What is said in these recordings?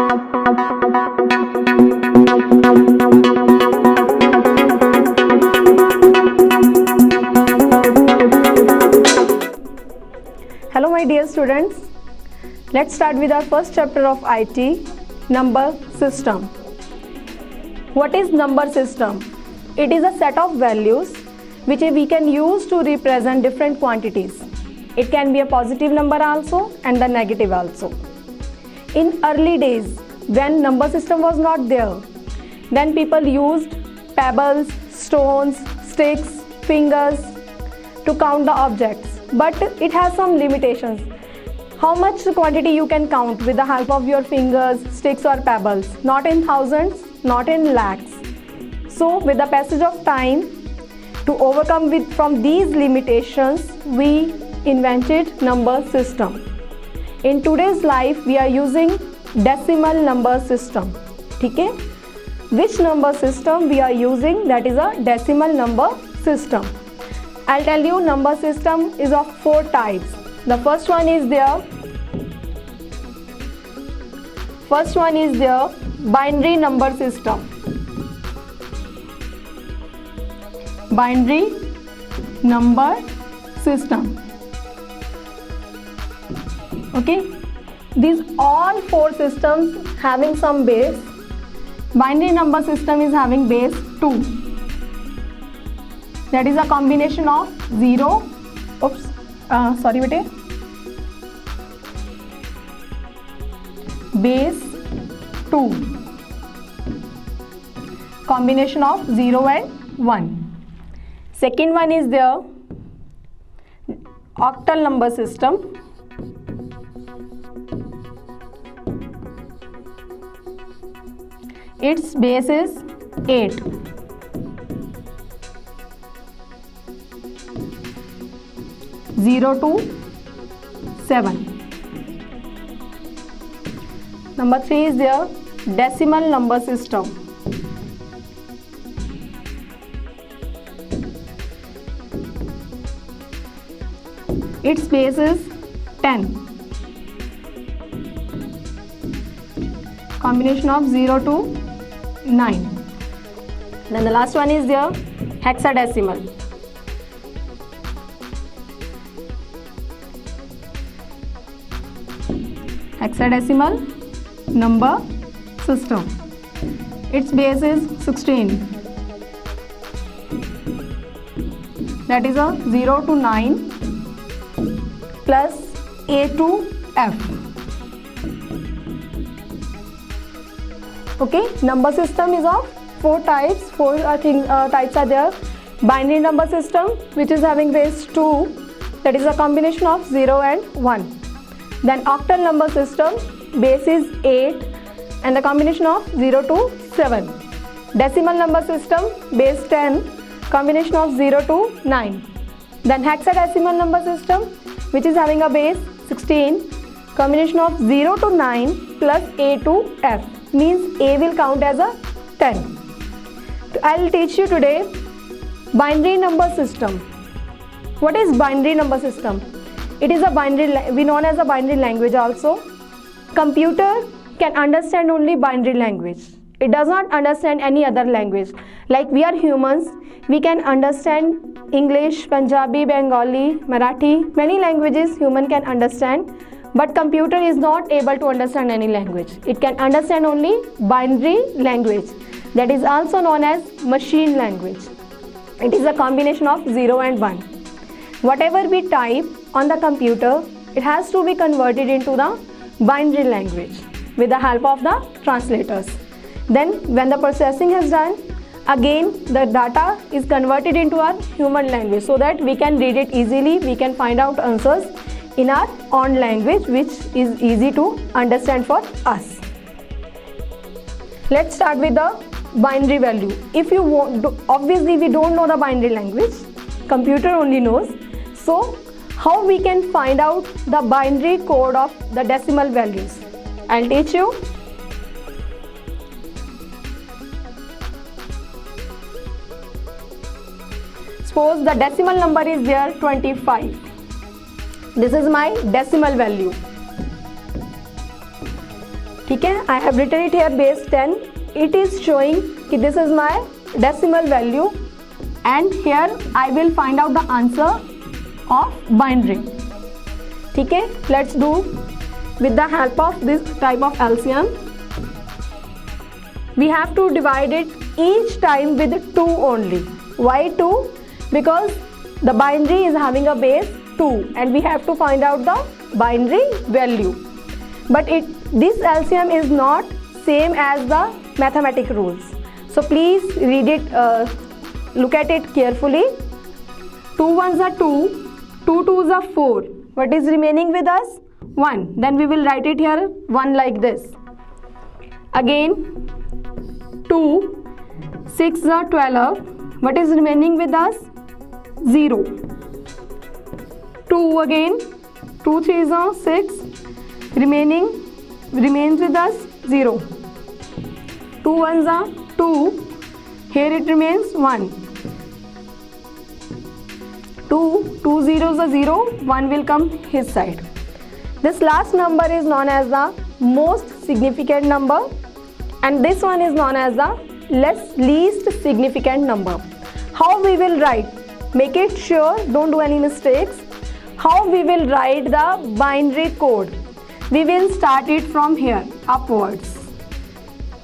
Hello my dear students, let's start with our first chapter of IT, number system. What is number system? It is a set of values which we can use to represent different quantities. It can be a positive number also and the negative also. In early days, when number system was not there, then people used pebbles, stones, sticks, fingers to count the objects. But it has some limitations. How much quantity you can count with the help of your fingers, sticks or pebbles? Not in thousands, not in lakhs. So with the passage of time, to overcome from these limitations, we invented number system. In today's life, we are using decimal number system. Okay? Which number system we are using? That is a decimal number system. I'll tell you, number system is of 4 types. The first one is the binary number system. Binary number system. Okay, these all 4 systems having some base. Binary number system is having base 2. That is a combination of 0, base 2, combination of 0 and 1. Second one is the octal number system. Its base is 8. Zero to 7. Number 3 is the decimal number system. Its base is 10. Combination of 0 to 9. Then the last one is the hexadecimal. Hexadecimal number system. Its base is 16. That is a 0 to 9 plus A to F. Okay, number system is of 4 types. 4 types are there. Binary number system, which is having base 2. That is a combination of 0 and 1. Then octal number system, base is 8 and the combination of 0 to 7. Decimal number system, base 10, combination of 0 to 9. Then hexadecimal number system, which is having a base 16, combination of 0 to 9 plus A to F, means A will count as a 10. I will teach you today binary number system. What is binary number system? It is a binary, we known as a binary language also. Computer can understand only binary language. It does not understand any other language. Like we are humans, we can understand English, Punjabi, Bengali, Marathi, many languages human can understand. But computer is not able to understand any language. It can understand only binary language. That is also known as machine language. It is a combination of 0 and 1. Whatever we type on the computer, it has to be converted into the binary language with the help of the translators. Then when the processing is done, again the data is converted into our human language so that we can read it easily, we can find out answers in our own language, which is easy to understand for us. Let's start with the binary value. If you want, obviously we don't know the binary language, computer only knows. So how we can find out the binary code of the decimal values? I'll teach you. Suppose the decimal number is there 25. This is my decimal value. ठीक है, I have written it here base 10. It is showing कि this is my decimal value and here I will find out the answer of binary. ठीक है, let's do with the help of this type of LCM. We have to divide it each time with 2 only. Why 2? Because the binary is having a base 2 and we have to find out the binary value. But this LCM is not same as the mathematical rules. So please read it, look at it carefully. 2 ones are 2, 2 twos are 4. What is remaining with us? 1. Then we will write it here 1 like this. Again 2, 6 are 12. What is remaining with us? 0. 2 again, 2 3s are 6. Remains with us 0. 2 ones are 2. Here it remains 1. 2 zeros are 0. 1 will come his side. This last number is known as the most significant number and this one is known as the least significant number. How we will write? Make it sure, don't do any mistakes. How we will write the binary code? We will start it from here upwards.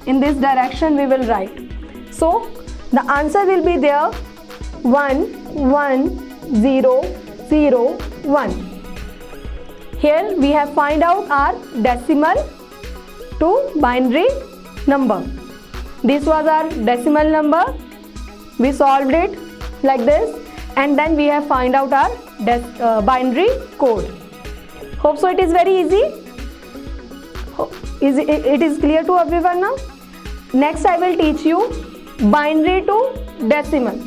In this direction we will write. So the answer will be there 1 1 0 0 1. Here we have find out our decimal to binary number. This was our decimal number. We solved it like this and then we have find out our binary code. Hope so it is very easy. It is clear to everyone now. Next I will teach you binary to decimal.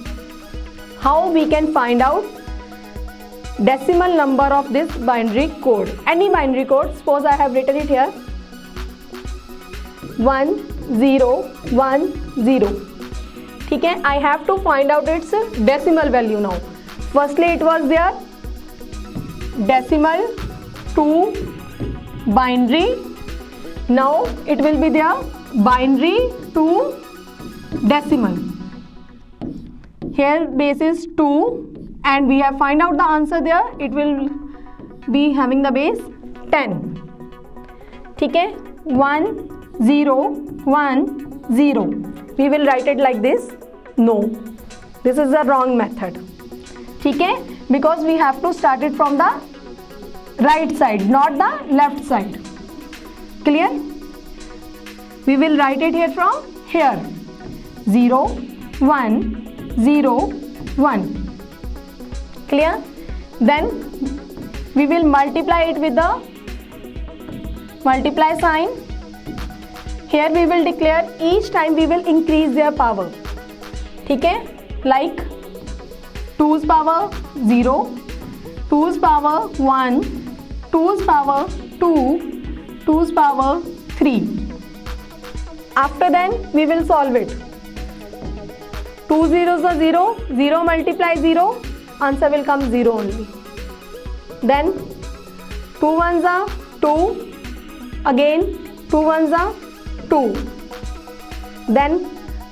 How we can find out decimal number of this binary code. Any binary code, suppose I have written it here 1 0 1 0. ठीक है, I have to find out its decimal value now. Firstly it was there decimal to binary. Now it will be there binary to decimal. Here base is 2 and we have find out the answer there. It will be having the base 10. ठीक है, 1 0 1 0. We will write it like this. No, this is the wrong method. ठीक है, because we have to start it from the right side, not the left side. Clear? We will write it here from here 0 1 0 1. Clear? Then we will multiply it with the multiply sign. Here we will declare each time we will increase their power. ठीक है, like 2's power 0, 2's power 1, 2's power 2, 2's power 3. After then we will solve it. 2 zeros are 0, 0 multiply 0, answer will come 0 only. Then 2 ones are 2, again 2 ones are 2. Then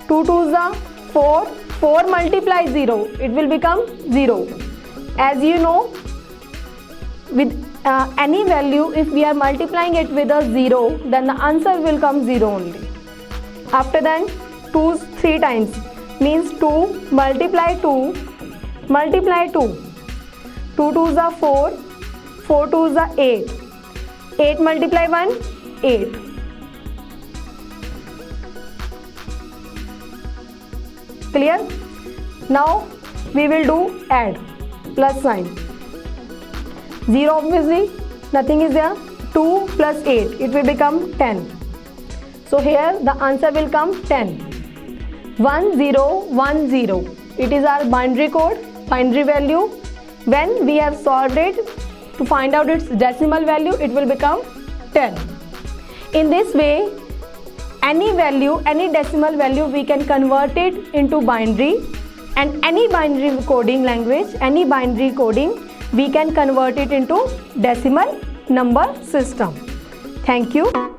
2 twos are 4, 4 multiply 0, it will become 0. As you know, with any value, if we are multiplying it with a 0, then the answer will come 0 only. After that 2's 3 times means 2 multiply 2 multiply 2. 2 twos are 4, 4 twos are 8, 8 multiply 1 8. Clear? Now we will do add, plus sign. 0 obviously nothing is there. 2 plus 8, it will become 10. So here the answer will come 10. 1 0 1 0. It is our binary code, binary value. When we have solved it to find out its decimal value, it will become 10. In this way, any value, any decimal value, we can convert it into binary, and any binary coding language, any binary coding, we can convert it into decimal number system. Thank you.